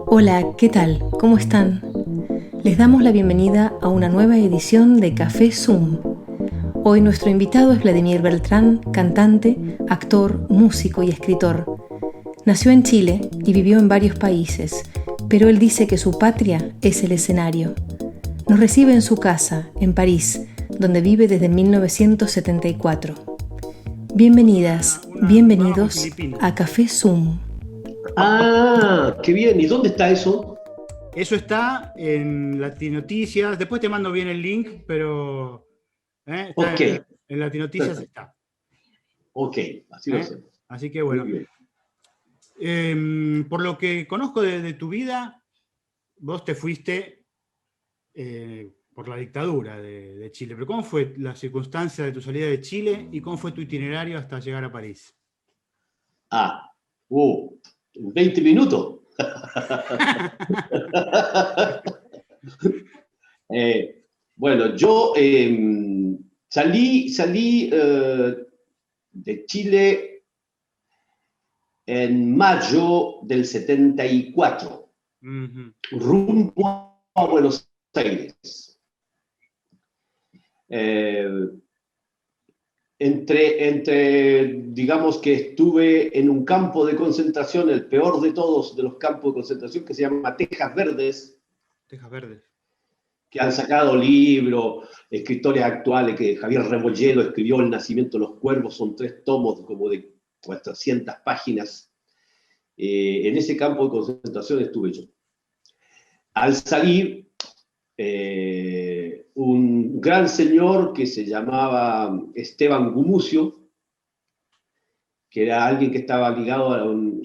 Hola, ¿qué tal? ¿Cómo están? Les damos la bienvenida a una nueva edición de Café Zoom. Hoy nuestro invitado es Vladimir Beltrán, cantante, actor, músico y escritor. Nació en Chile y vivió en varios países, pero él dice que su patria es el escenario. Nos recibe en su casa, en París, donde vive desde 1974. Bienvenidas, bienvenidos a Café Zoom. Ah, qué bien. ¿Y dónde está eso? Eso está en Latinoticias. Después te mando bien el link, pero está Ok, en Latinoticias perfecto. está. Ok, así lo hacemos. Así que Muy bueno. bien. Por lo que conozco de tu vida, vos te fuiste por la dictadura de Chile. Pero ¿cómo fue la circunstancia de tu salida de Chile y cómo fue tu itinerario hasta llegar a París? Ah, 20 minutos. Bueno, yo salí de Chile en mayo del 74, rumbo a Buenos Aires. Digamos que estuve en un campo de concentración, el peor de todos de los campos de concentración, que se llama Tejas Verdes. Tejas Verdes. Que han sacado libros, escritores actuales, que Javier Rebolledo escribió El nacimiento de los cuervos, son 3 tomos como de 400 páginas. En ese campo de concentración estuve yo. Al salir, un gran señor que se llamaba Esteban Gumucio, que era alguien que estaba ligado a un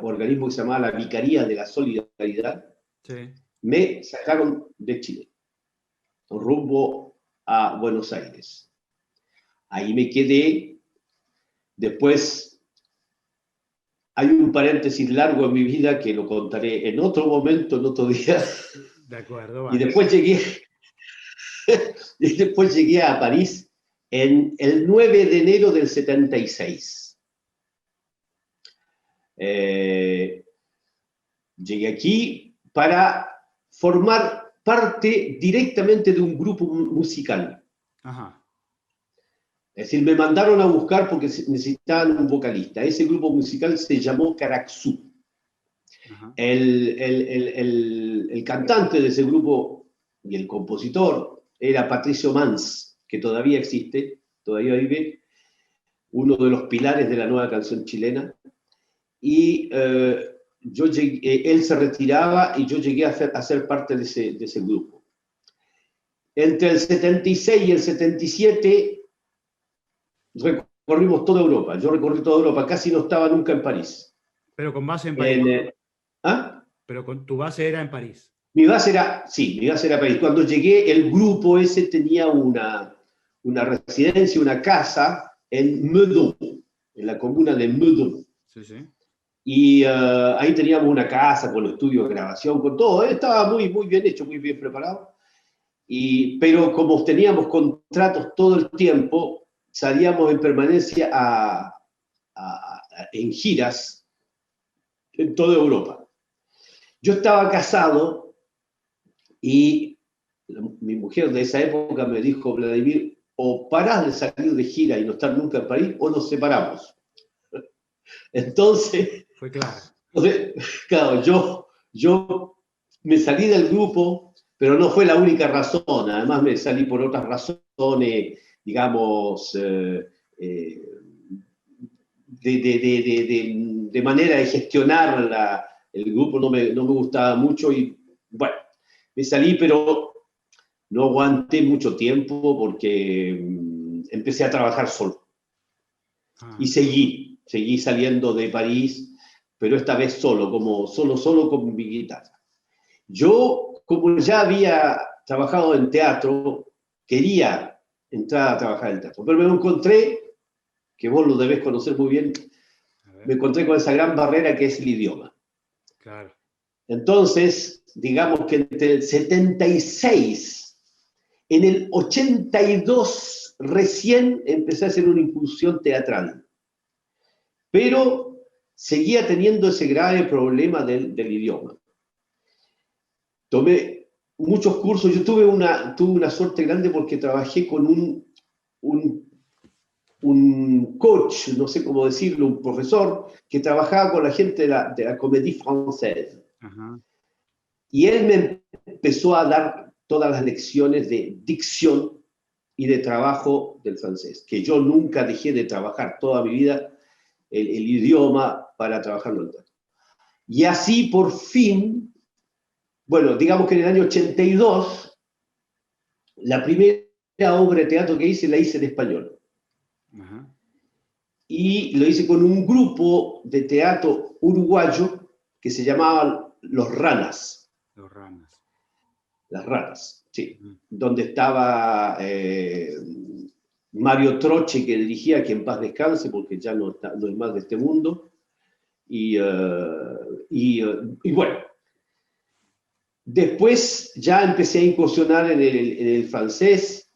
organismo que se llamaba la Vicaría de la Solidaridad, Sí. me sacaron de Chile, rumbo a Buenos Aires. Ahí me quedé. Después hay un paréntesis largo en mi vida que lo contaré en otro momento, en otro día. De acuerdo, Y vale. después llegué a París en el 9 de enero del 76. Llegué aquí para formar parte directamente de un grupo musical. Ajá. Es decir, me mandaron a buscar porque necesitaban un vocalista. Ese grupo musical se llamó Caraxú. El cantante de ese grupo y el compositor era Patricio Mans, que todavía existe, todavía vive, uno de los pilares de la nueva canción chilena. Y él se retiraba y yo llegué a ser parte de ese grupo. Entre el 76 y el 77 recorrimos toda Europa. Yo recorrí toda Europa, casi no estaba nunca en París. Pero con base en París. ¿Ah? Pero tu base era en París. Mi base era París. Cuando llegué, el grupo ese tenía una residencia, una casa en Meudon, en la comuna de Meudon. Sí, sí. Y ahí teníamos una casa con los estudios de grabación, con todo. Estaba muy, muy bien hecho, muy bien preparado. Pero como teníamos contratos todo el tiempo, salíamos en permanencia en giras en toda Europa. Yo estaba casado y mi mujer de esa época me dijo: Vladimir, o parás de salir de gira y no estar nunca en París, o nos separamos. Entonces, fue claro. Claro, yo me salí del grupo, pero no fue la única razón. Además me salí por otras razones, digamos, de manera de gestionar el grupo no me gustaba mucho y bueno, me salí, pero no aguanté mucho tiempo porque empecé a trabajar solo. Y seguí saliendo de París, pero esta vez solo con mi guitarra. Yo, como ya había trabajado en teatro, quería entrar a trabajar en teatro, pero me lo encontré, que vos lo debés conocer muy bien, me encontré con esa gran barrera que es el idioma. Claro. Entonces, digamos que entre el 76 En el 82 recién empecé a hacer una incursión teatral, pero seguía teniendo ese grave problema del idioma. Tomé muchos cursos, yo tuve una suerte grande porque trabajé con un coach, no sé cómo decirlo, un profesor, que trabajaba con la gente de la Comédie Française. Ajá. Y él me empezó a dar todas las lecciones de dicción y de trabajo del francés, que yo nunca dejé de trabajar toda mi vida el idioma para trabajarlo en teatro. Y así por fin, bueno, digamos que en el año 82, la primera obra de teatro que hice la hice en español. Ajá. Y lo hice con un grupo de teatro uruguayo que se llamaba Los Ranas. Los Ranas. Las Ranas, sí. Donde estaba Mario Troche, que dirigía, que en paz descanse, porque ya no es más de este mundo. Y bueno, después ya empecé a incursionar en el francés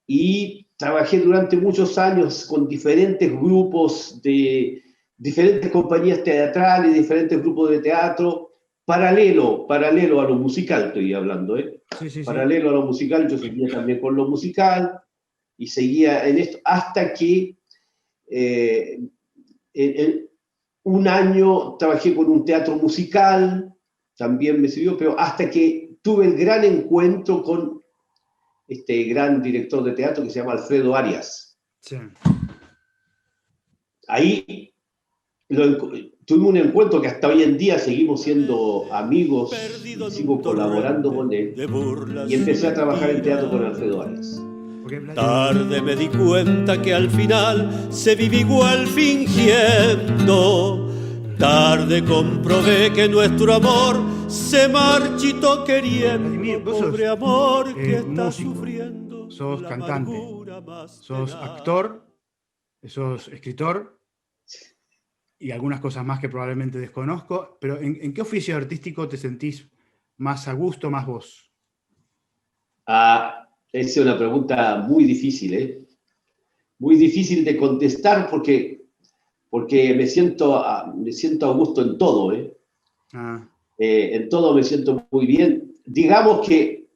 y trabajé durante muchos años con diferentes grupos de diferentes compañías teatrales, diferentes grupos de teatro, paralelo a lo musical estoy hablando, ¿eh? Sí. Paralelo a lo musical, yo seguía también con lo musical y seguía en esto hasta que en un año trabajé con un teatro musical, también me sirvió, pero hasta que tuve el gran encuentro con este gran director de teatro que se llama Alfredo Arias. Sí. Ahí tuvimos un encuentro que hasta hoy en día seguimos siendo amigos y sigo colaborando con él. Y empecé a trabajar en teatro con Alfredo Arias. Tarde me di cuenta que al final se vive igual fingiendo. Tarde comprobé que nuestro amor se marchitó queriendo. Pobre amor que está músico, sufriendo. sos cantante, sos actor, sos escritor y algunas cosas más que probablemente desconozco, pero ¿en qué oficio artístico te sentís más a gusto, más vos? Esa es una pregunta muy difícil, ¿eh? Muy difícil de contestar porque me siento a gusto en todo, ¿eh? En todo me siento muy bien. Digamos que,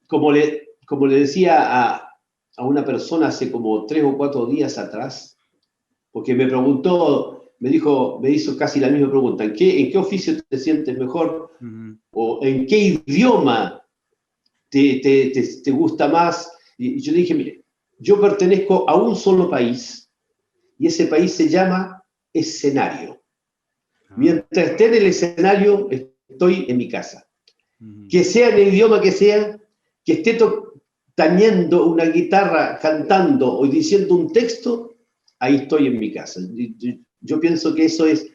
como le decía a una persona hace como 3 o 4 días atrás, porque me preguntó, me hizo casi la misma pregunta, ¿en qué oficio te sientes mejor? Uh-huh. ¿O en qué idioma te gusta más? Y yo dije, mire, yo pertenezco a un solo país, y ese país se llama escenario. Mientras esté en el escenario, estoy en mi casa. Que sea en el idioma que sea, que esté tañendo una guitarra, cantando o diciendo un texto, ahí estoy en mi casa. Yo pienso que eso es,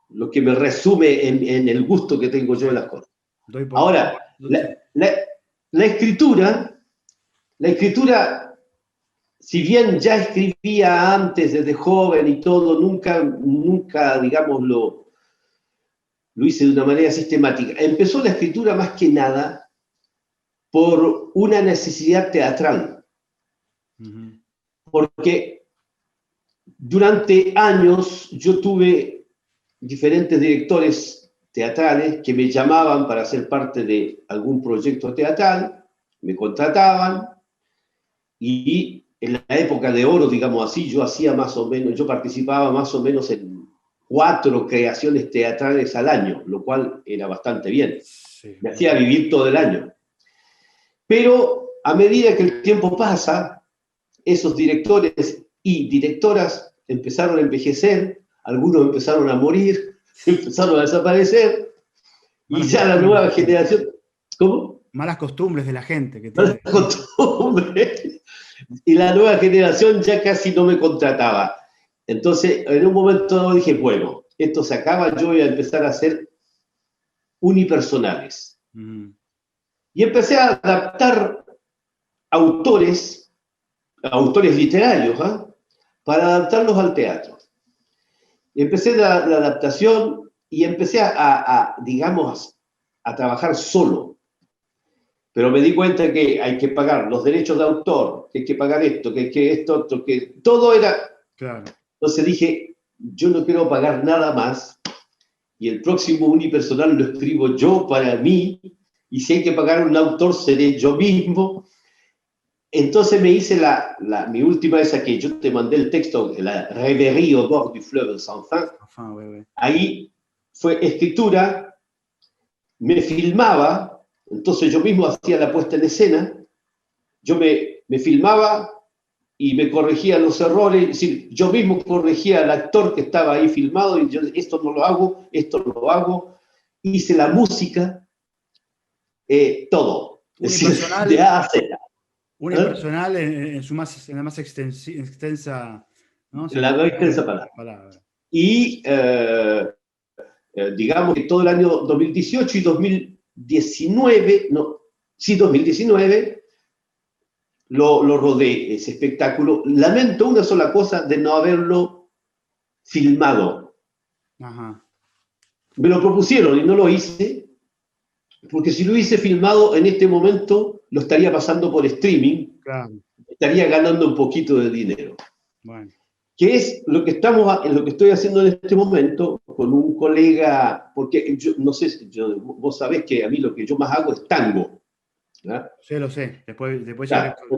lo que me resume en el gusto que tengo yo de las cosas. Ahora, la escritura, si bien ya escribía antes, desde joven y todo, nunca digamos, lo hice de una manera sistemática. Empezó la escritura más que nada por una necesidad teatral. Uh-huh. Porque durante años yo tuve diferentes directores teatrales que me llamaban para ser parte de algún proyecto teatral, me contrataban y en la época de oro, digamos así, yo participaba más o menos en 4 creaciones teatrales al año, lo cual era bastante bien. Sí. Me hacía vivir todo el año. Pero a medida que el tiempo pasa, esos directores y directoras empezaron a envejecer, algunos empezaron a morir, empezaron a desaparecer, y ya la nueva generación... ¿Cómo? Malas costumbres de la gente. Malas costumbres. Y la nueva generación ya casi no me contrataba. Entonces, en un momento dije, bueno, esto se acaba, yo voy a empezar a hacer unipersonales. Uh-huh. Y empecé a adaptar autores literarios, para adaptarlos al teatro. Y empecé la adaptación y empecé digamos, a trabajar solo. Pero me di cuenta que hay que pagar los derechos de autor, que hay que pagar esto, que esto, otro, que todo era... Claro. Entonces dije, yo no quiero pagar nada más, y el próximo unipersonal lo escribo yo para mí, y si hay que pagar un autor seré yo mismo. Entonces me hice mi última, esa que yo te mandé el texto, la Rêverie au bord du fleuve sans fin. Ahí fue escritura, me filmaba, entonces yo mismo hacía la puesta en escena, yo me filmaba y me corregía los errores, es decir, yo mismo corregía al actor que estaba ahí filmado, y yo, esto no lo hago, esto lo hago, hice la música, todo, es decir, de A a Z. Unipersonal en la más extensa, ¿no? La más extensa palabra. Y digamos que todo el año 2018 y 2019, no, sí, 2019, lo rodé, ese espectáculo. Lamento una sola cosa de no haberlo filmado. Ajá. Me lo propusieron y no lo hice, porque si lo hubiese filmado en este momento, lo estaría pasando por streaming, claro. Estaría ganando un poquito de dinero. Bueno. Que es lo que estoy haciendo en este momento con un colega, porque yo no sé, vos sabés que a mí lo que yo más hago es tango. ¿verdad? Sí, lo sé, después claro. ya tango.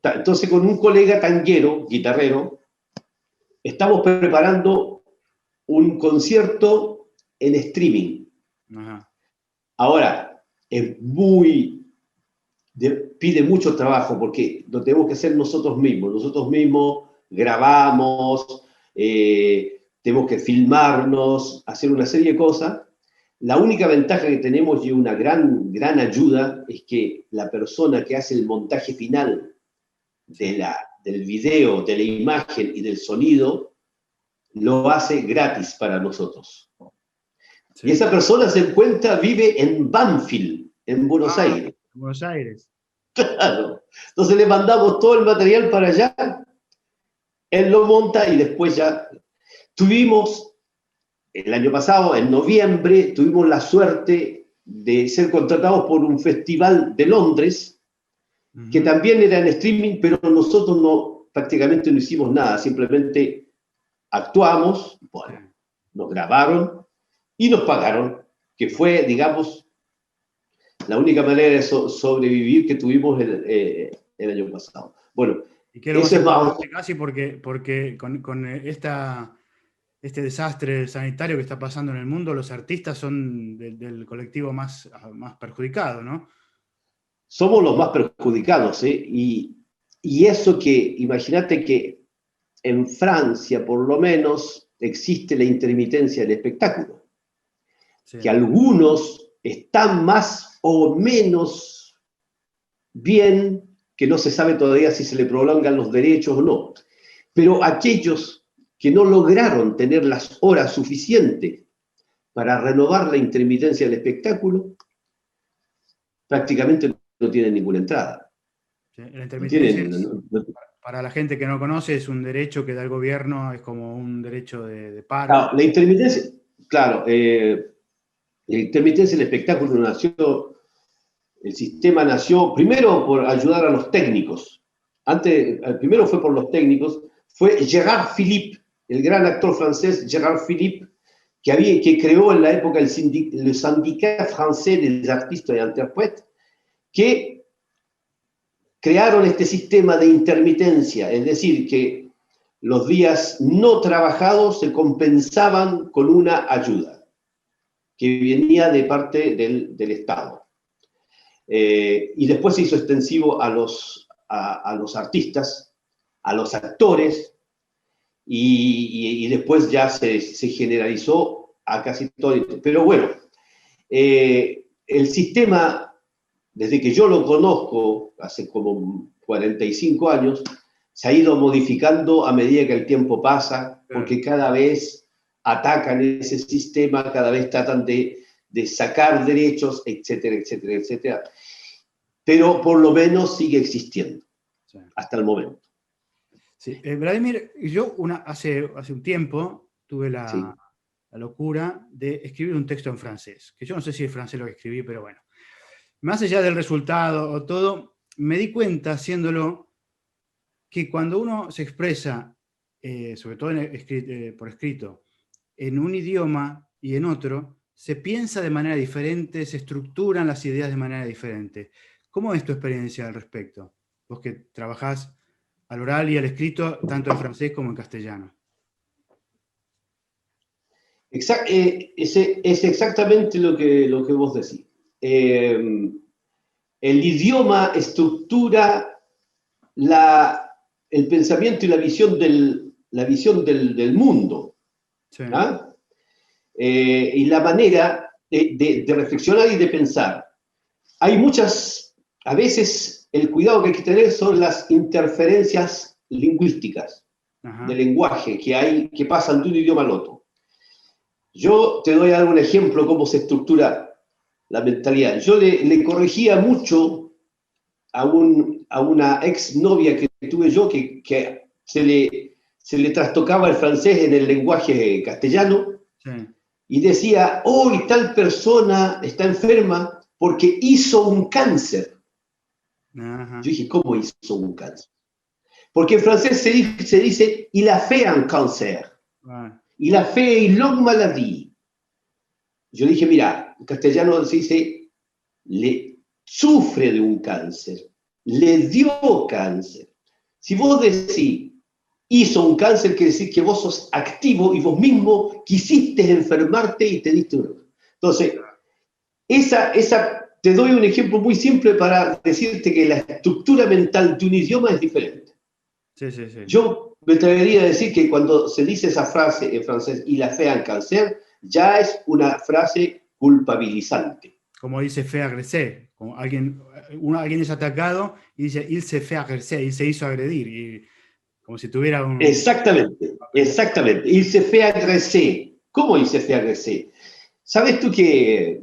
Entonces con un colega tanguero, guitarrero, estamos preparando un concierto en streaming. Ajá. Ahora, pide mucho trabajo porque lo tenemos que hacer nosotros mismos grabamos, tenemos que filmarnos, hacer una serie de cosas. La única ventaja que tenemos y una gran ayuda es que la persona que hace el montaje final del video, de la imagen y del sonido, lo hace gratis para nosotros. Sí. Y esa persona vive en Banfield, en Buenos Aires. En Buenos Aires. Claro. Entonces le mandamos todo el material para allá, él lo monta y después ya tuvimos, el año pasado, en noviembre, tuvimos la suerte de ser contratados por un festival de Londres, que también era en streaming, pero nosotros prácticamente no hicimos nada, simplemente actuamos, bueno, nos grabaron y nos pagaron, que fue, digamos, la única manera de sobrevivir que tuvimos el año pasado. Bueno, y que eso es más casi porque con este desastre sanitario que está pasando en el mundo, los artistas son del colectivo más perjudicado, ¿no? Somos los más perjudicados, ¿eh? Y eso que, imagínate que en Francia, por lo menos, existe la intermitencia del espectáculo. Sí. Que algunos están más o menos bien, que no se sabe todavía si se le prolongan los derechos o no. Pero aquellos que no lograron tener las horas suficientes para renovar la intermitencia del espectáculo, prácticamente no tienen ninguna entrada. Sí, la intermitencia para la gente que no conoce, es un derecho que da el gobierno, es como un derecho de paro. Claro, la intermitencia, claro, la intermitencia del espectáculo nació, el sistema nació primero por ayudar a los técnicos. Primero fue por los técnicos, fue Gérard Philippe, el gran actor francés Gérard Philippe, que creó en la época el Syndicat Français des Artistes et Interprètes, que crearon este sistema de intermitencia, es decir, que los días no trabajados se compensaban con una ayuda que venía de parte del Estado. Y después se hizo extensivo a los artistas, a los actores, y después ya se generalizó a casi todo. Pero bueno, el sistema, desde que yo lo conozco, hace como 45 años, se ha ido modificando a medida que el tiempo pasa, porque cada vez atacan ese sistema, cada vez tratan de sacar derechos, etcétera, etcétera, etcétera. Pero por lo menos sigue existiendo, hasta el momento. Sí. Vladimir, yo hace un tiempo tuve la locura de escribir un texto en francés, que yo no sé si es francés lo que escribí, pero bueno. Más allá del resultado o todo, me di cuenta haciéndolo que cuando uno se expresa, sobre todo por escrito, en un idioma y en otro, se piensa de manera diferente, se estructuran las ideas de manera diferente. ¿Cómo es tu experiencia al respecto? Vos que trabajás al oral y al escrito, tanto en francés como en castellano. Es exactamente lo que vos decís. El idioma estructura el pensamiento y la visión del mundo. Sí. ¿Ah? Y la manera de reflexionar y de pensar. Hay a veces el cuidado que hay que tener son las interferencias lingüísticas, Ajá. de lenguaje que pasan de un idioma al otro. Yo te doy algún ejemplo cómo se estructura la mentalidad. Yo le corregía mucho a una exnovia que tuve yo que se le trastocaba el francés en el lenguaje castellano. Sí. Y decía, hoy tal persona está enferma porque hizo un cáncer. Ajá. Yo dije, ¿cómo hizo un cáncer? Porque en francés se dice, il a fait un cancer. Ah. Il a fait une longue maladie. Yo dije, mira, en castellano se dice, sufre de un cáncer, le dio cáncer. Si vos decís, hizo un cáncer, quiere decir que vos sos activo y vos mismo quisiste enfermarte y te diste un... Entonces, te doy un ejemplo muy simple para decirte que la estructura mental de un idioma es diferente. Sí, sí, sí. Yo me atrevería a decir que cuando se dice esa frase en francés, il a fait un cancer, ya es una frase culpabilizante. Como dice fait agresser, como alguien es atacado y dice il se fait agresser, il se hizo agredir, y como si tuviera un... Exactamente. Il se fait agresser. ¿Cómo il se fait agresser? ¿Sabes tú que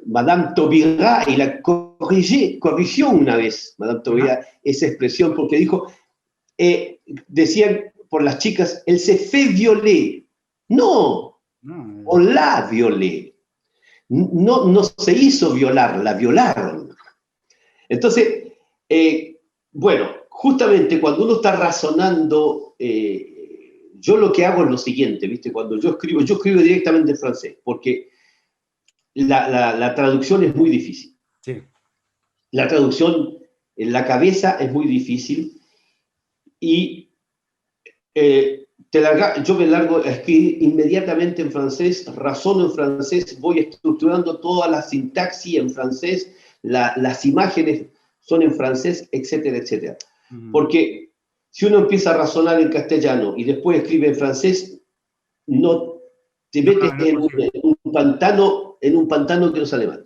Madame Taubira, y la corrigió una vez, Madame Taubira, esa expresión, porque dijo, decían por las chicas, él se fait violer. No, on l'a violé. No se hizo violar, la violaron. Entonces, bueno, justamente cuando uno está razonando, yo lo que hago es lo siguiente, ¿viste? Cuando yo escribo directamente en francés, porque la traducción es muy difícil. Sí. La traducción en la cabeza es muy difícil y yo me largo a escribir inmediatamente en francés, razono en francés, voy estructurando toda la sintaxis en francés, las imágenes son en francés, etcétera, etcétera. Porque si uno empieza a razonar en castellano y después escribe en francés, no te metes en un pantano que no sale mal.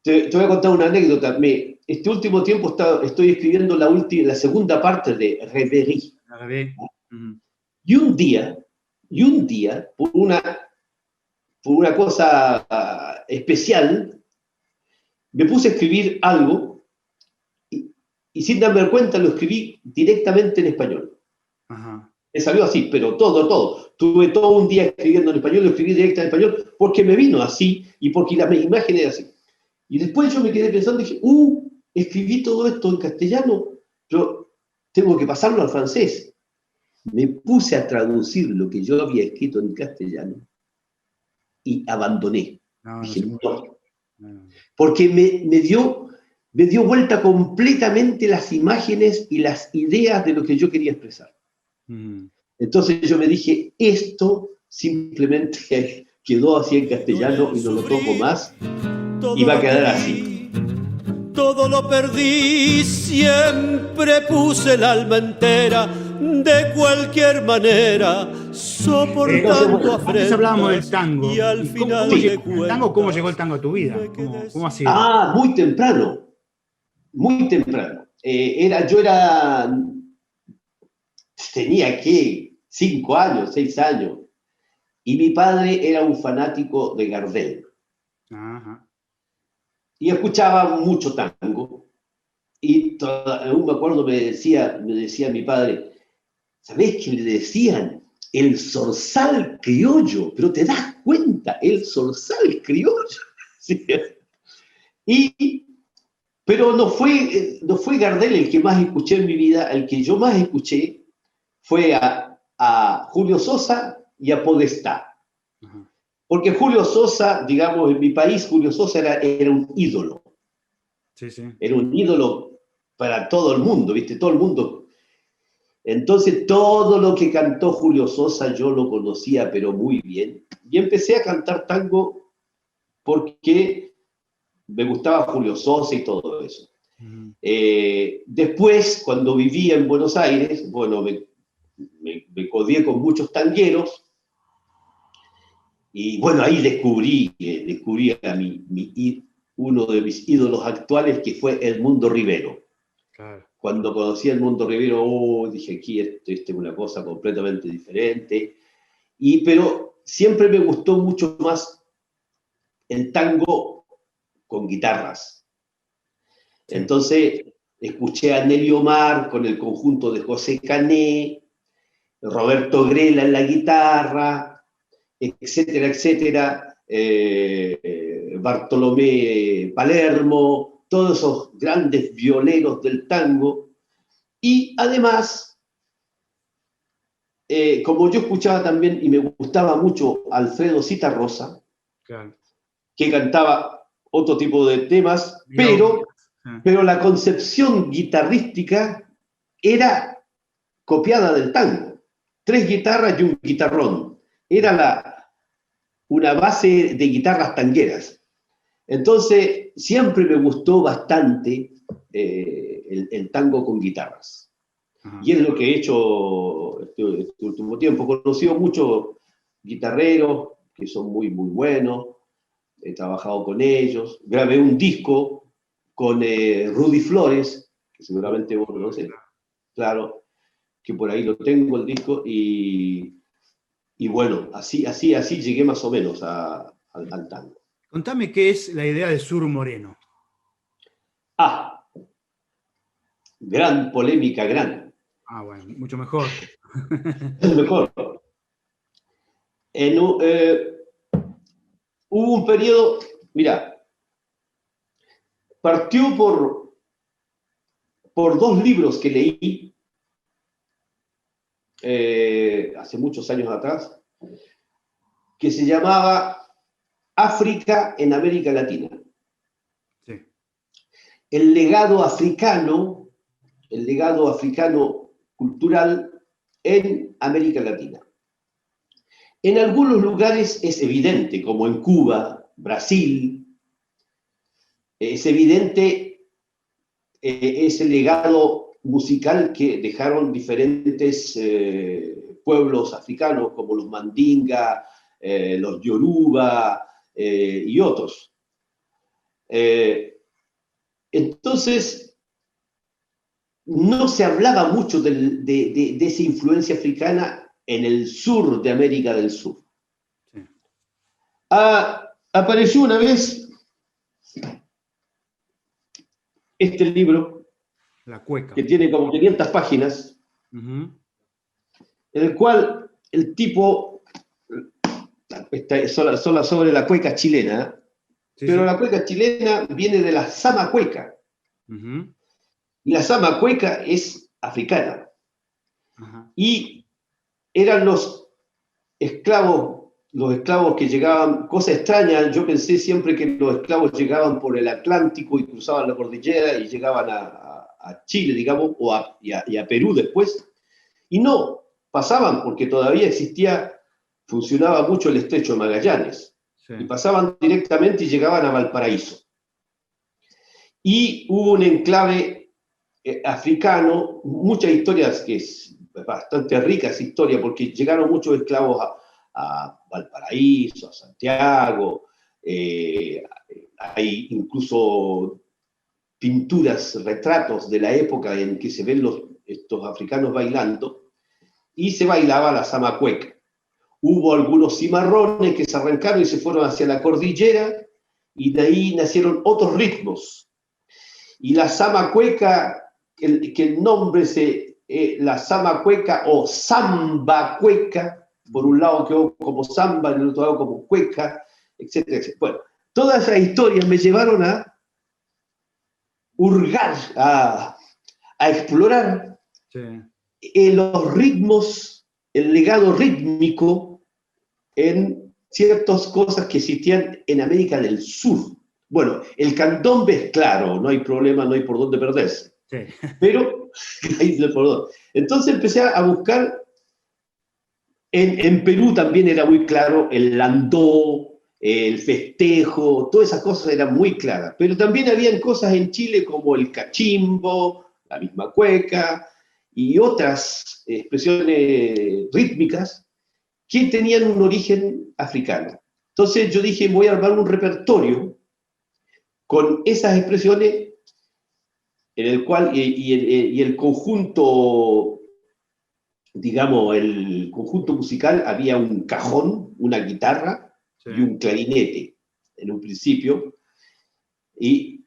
Te voy a contar una anécdota. Este último tiempo estoy escribiendo la segunda parte de Rêverie. Y un día, por una cosa especial, me puse a escribir algo y sin darme cuenta lo escribí directamente en español. Ajá. Me salió así, pero todo. Tuve todo un día escribiendo en español, lo escribí directamente en español porque me vino así y porque la imagen era así. Y después yo me quedé pensando y dije, escribí todo esto en castellano, pero tengo que pasarlo al francés. Me puse a traducir lo que yo había escrito en castellano y abandoné. Dije, no. Porque me dio vuelta completamente las imágenes y las ideas de lo que yo quería expresar. Entonces yo me dije, esto simplemente quedó así en castellano y no lo toco más y va a quedar así. Todo lo perdí, siempre puse el alma entera, de cualquier manera, soportando afrentas. Antes hablábamos del tango. Y al final ¿Cómo llegó el tango a tu vida? ¿Cómo ha sido? Muy temprano. Tenía 5 años, 6 años, y mi padre era un fanático de Gardel. Ajá. Y escuchaba mucho tango, y aún me acuerdo, me decía mi padre, ¿sabés qué le decían? el zorzal criollo, pero te das cuenta, el zorzal criollo. ¿Sí? Pero no fue Gardel el que más escuché en mi vida, el que yo más escuché fue a Julio Sosa y a Podestá. Ajá. Porque Julio Sosa, digamos, en mi país, Julio Sosa era un ídolo. Sí, sí. Era un ídolo para todo el mundo, ¿viste? Todo el mundo. Entonces, todo lo que cantó Julio Sosa yo lo conocía, pero muy bien. Y empecé a cantar tango porque me gustaba Julio Sosa y todo eso. Uh-huh. Después, cuando vivía en Buenos Aires, bueno, me codié con muchos tangueros. Y bueno, ahí descubrí a uno de mis ídolos actuales, que fue Edmundo Rivero. Claro. Cuando conocí a Edmundo Rivero, dije, aquí esto es una cosa completamente diferente. Pero siempre me gustó mucho más el tango con guitarras. Sí. Entonces, escuché a Nelly Omar con el conjunto de José Cané, Roberto Grela en la guitarra, etcétera, etcétera, Bartolomé Palermo, todos esos grandes violeros del tango. Y además, como yo escuchaba también y me gustaba mucho Alfredo Zitarrosa, claro, que cantaba otro tipo de temas, pero la concepción guitarrística era copiada del tango. 3 guitarras y un guitarrón. Era una base de guitarras tangueras. Entonces, siempre me gustó bastante el tango con guitarras. Ajá. Y es lo que he hecho este último tiempo. He conocido muchos guitarreros que son muy, muy buenos. He trabajado con ellos. Grabé un disco con Rudy Flores, que seguramente vos conocés. Claro, que por ahí lo tengo el disco. Y bueno, así llegué más o menos al tango. Contame qué es la idea de Sur Moreno. Gran polémica, gran. Bueno, mucho mejor. Es mejor. Hubo un periodo, mira, partió por 2 libros que leí hace muchos años atrás, que se llamaba África en América Latina. Sí. El legado africano cultural en América Latina. En algunos lugares es evidente, como en Cuba, Brasil, es evidente ese legado musical que dejaron diferentes pueblos africanos, como los Mandinga, los Yoruba y otros. Entonces, no se hablaba mucho de esa influencia africana en el sur de América del Sur. Sí. Apareció una vez este libro, La Cueca, que tiene como 500 páginas, en el cual el tipo está sola sobre la cueca chilena, sí, pero sí. La cueca chilena viene de la sama cueca. Y la sama cueca es africana. Y eran los esclavos que llegaban, cosa extraña, yo pensé siempre que los esclavos llegaban por el Atlántico y cruzaban la cordillera y llegaban a Chile, digamos, y a Perú después. Y no, pasaban porque todavía funcionaba mucho el estrecho de Magallanes. Sí. Y pasaban directamente y llegaban a Valparaíso. Y hubo un enclave africano, muchas historias que es bastante rica esa historia, porque llegaron muchos esclavos a Valparaíso, a Santiago, hay incluso pinturas, retratos de la época en que se ven estos africanos bailando, y se bailaba la sama cueca. Hubo algunos cimarrones que se arrancaron y se fueron hacia la cordillera, y de ahí nacieron otros ritmos. Y la sama cueca, que el nombre se la samba cueca o samba cueca, por un lado quedó como samba, en el otro lado como cueca, etcétera, etcétera. Bueno, todas esas historias me llevaron a hurgar, a explorar los ritmos, el legado rítmico en ciertas cosas que existían en América del Sur. Bueno, el candombe es claro, no hay problema, no hay por dónde perderse. Sí. Pero, entonces empecé a buscar, en Perú también era muy claro el landó, el festejo, todas esas cosas eran muy claras. Pero también habían cosas en Chile como el cachimbo, la misma cueca y otras expresiones rítmicas que tenían un origen africano. Entonces yo dije, voy a armar un repertorio con esas expresiones en el cual, y el conjunto, digamos, el conjunto musical, había un cajón, una guitarra y un clarinete en un principio, y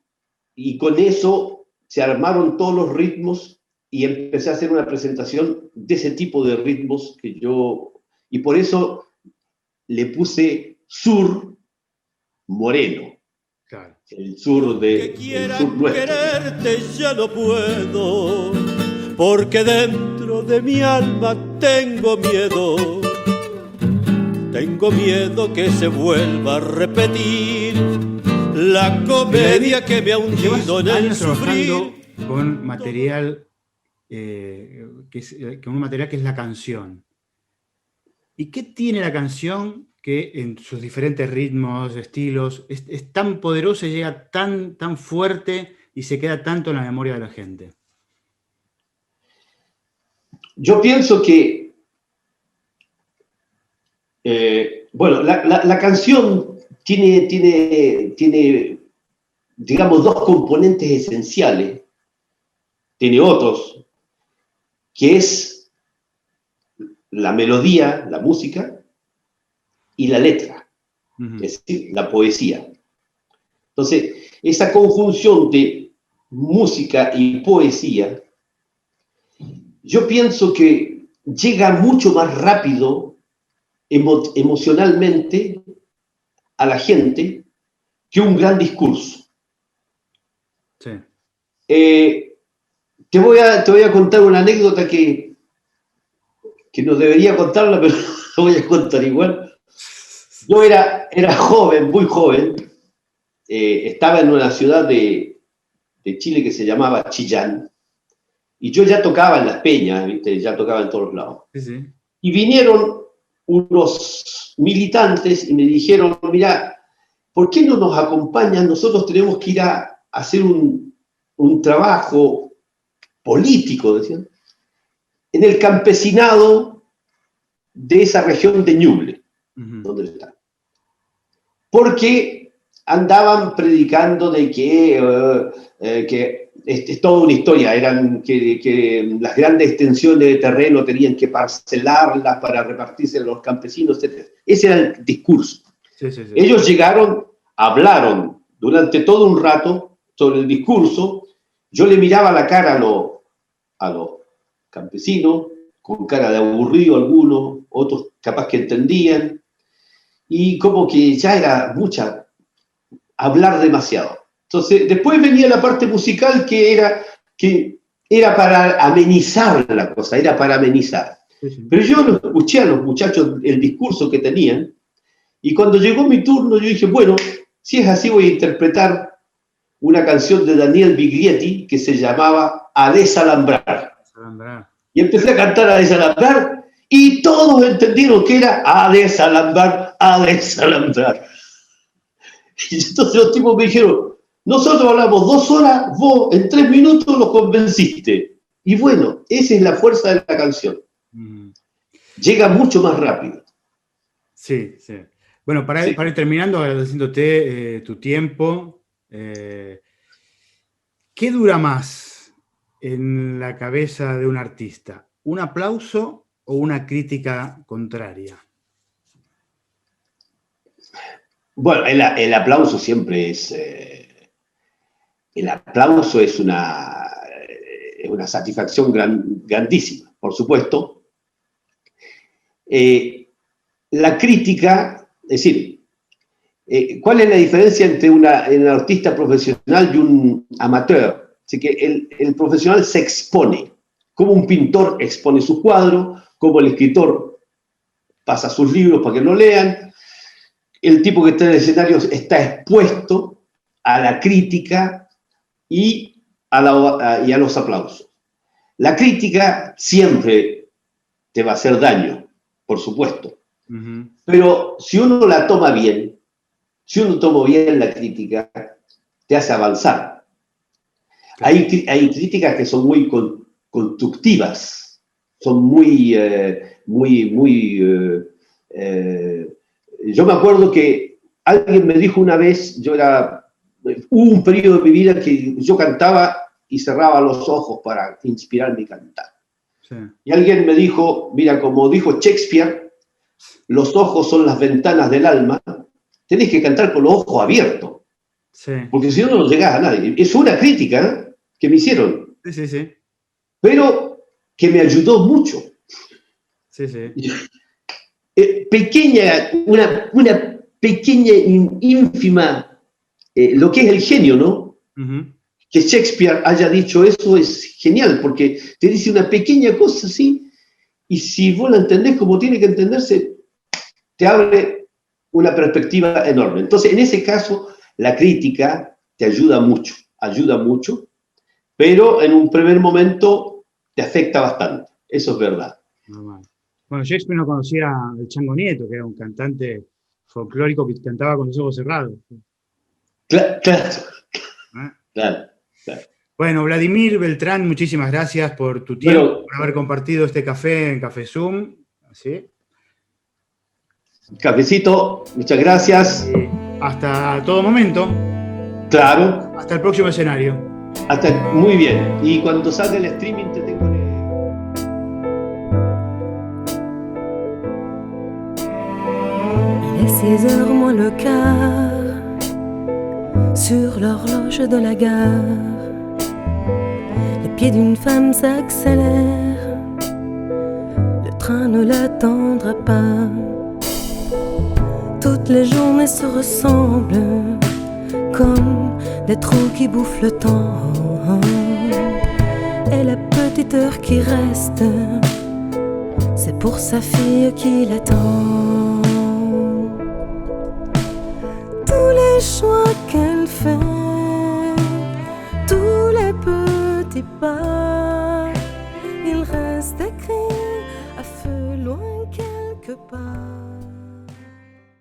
con eso se armaron todos los ritmos y empecé a hacer una presentación de ese tipo de ritmos y por eso le puse sur moreno. Claro. El sur que quiera quererte ya no puedo, porque dentro de mi alma tengo miedo que se vuelva a repetir la comedia que me ha hundido en el sufrir. Con material con un material que es la canción. ¿Y qué tiene la canción que en sus diferentes ritmos, estilos, es tan poderosa y llega tan fuerte y se queda tanto en la memoria de la gente? Yo pienso que, bueno, la canción tiene, digamos, dos componentes esenciales, tiene otros, que es la melodía, la música, y la letra, es decir, la poesía. Entonces, esa conjunción de música y poesía, yo pienso que llega mucho más rápido emocionalmente a la gente que un gran discurso. Sí. Te voy a contar una anécdota que no debería contarla, pero la voy a contar igual. Yo era joven, muy joven, estaba en una ciudad de Chile que se llamaba Chillán, y yo ya tocaba en las peñas, ¿viste? Ya tocaba en todos lados. Sí, sí. Y vinieron unos militantes y me dijeron, mira, ¿por qué no nos acompañan? Nosotros tenemos que ir a hacer un trabajo político, decían, en el campesinado de esa región de Ñuble, donde está. Porque andaban predicando de que es toda una historia, eran que las grandes extensiones de terreno tenían que parcelarlas para repartirse a los campesinos, etc. Ese era el discurso. Sí. Ellos llegaron, hablaron durante todo un rato sobre el discurso, yo le miraba la cara a los campesinos, con cara de aburrido algunos, otros capaz que entendían, y como que ya era hablar demasiado. Entonces, después venía la parte musical que era para amenizar la cosa, era para amenizar. Sí. Pero yo lo escuché a los muchachos, el discurso que tenían, y cuando llegó mi turno, yo dije, bueno, si es así voy a interpretar una canción de Daniel Biglietti que se llamaba A Desalambrar. Y empecé a cantar A Desalambrar, y todos entendieron que era A Desalambrar, A Desalambrar. Y entonces los tipos me dijeron, nosotros hablamos 2 horas, vos en 3 minutos los convenciste. Y bueno, esa es la fuerza de la canción. Llega mucho más rápido. Sí. Bueno, para ir terminando, agradeciéndote tu tiempo, ¿qué dura más en la cabeza de un artista? ¿Un aplauso o una crítica contraria? Bueno, el aplauso siempre es... el aplauso es es una satisfacción grandísima, por supuesto. La crítica, es decir, ¿cuál es la diferencia entre un artista profesional y un amateur? Así que el profesional se expone, como un pintor expone sus cuadros, como el escritor pasa sus libros para que lo lean, el tipo que está en el escenario está expuesto a la crítica y a los aplausos. La crítica siempre te va a hacer daño, por supuesto, pero si uno la toma bien, si uno toma bien la crítica, te hace avanzar. Hay críticas que son muy constructivas, son muy... yo me acuerdo que alguien me dijo una vez, hubo un periodo de mi vida que yo cantaba y cerraba los ojos para inspirarme y cantar. Sí. Y alguien me dijo, mira, como dijo Shakespeare, los ojos son las ventanas del alma, tenés que cantar con los ojos abiertos, sí. Porque si no, no llegás a nadie. Es una crítica que me hicieron, sí. Pero que me ayudó mucho. Sí. Una pequeña, ínfima, lo que es el genio, ¿no? Que Shakespeare haya dicho eso es genial, porque te dice una pequeña cosa así, y si vos la entendés como tiene que entenderse, te abre una perspectiva enorme. Entonces, en ese caso, la crítica te ayuda mucho, pero en un primer momento te afecta bastante, eso es verdad. Bueno, Shakespeare no conocía al Chango Nieto, que era un cantante folclórico que cantaba con los ojos cerrados. Claro. Bueno, Vladimir Beltrán, muchísimas gracias por tu tiempo, por haber compartido este café en Café Zoom. ¿Sí? Cafecito, muchas gracias. Hasta todo momento. Claro. Hasta el próximo escenario. Muy bien. Y cuando salga el streaming te tengo... Il est 6h moins le quart sur l'horloge de la gare. Les pieds d'une femme s'accélèrent, le train ne l'attendra pas. Toutes les journées se ressemblent comme des trous qui bouffent le temps. Et la petite heure qui reste, c'est pour sa fille qui l'attend. Tous les choix qu'elle fait, tous les petits pas, ils restent écrits à feu loin quelque part.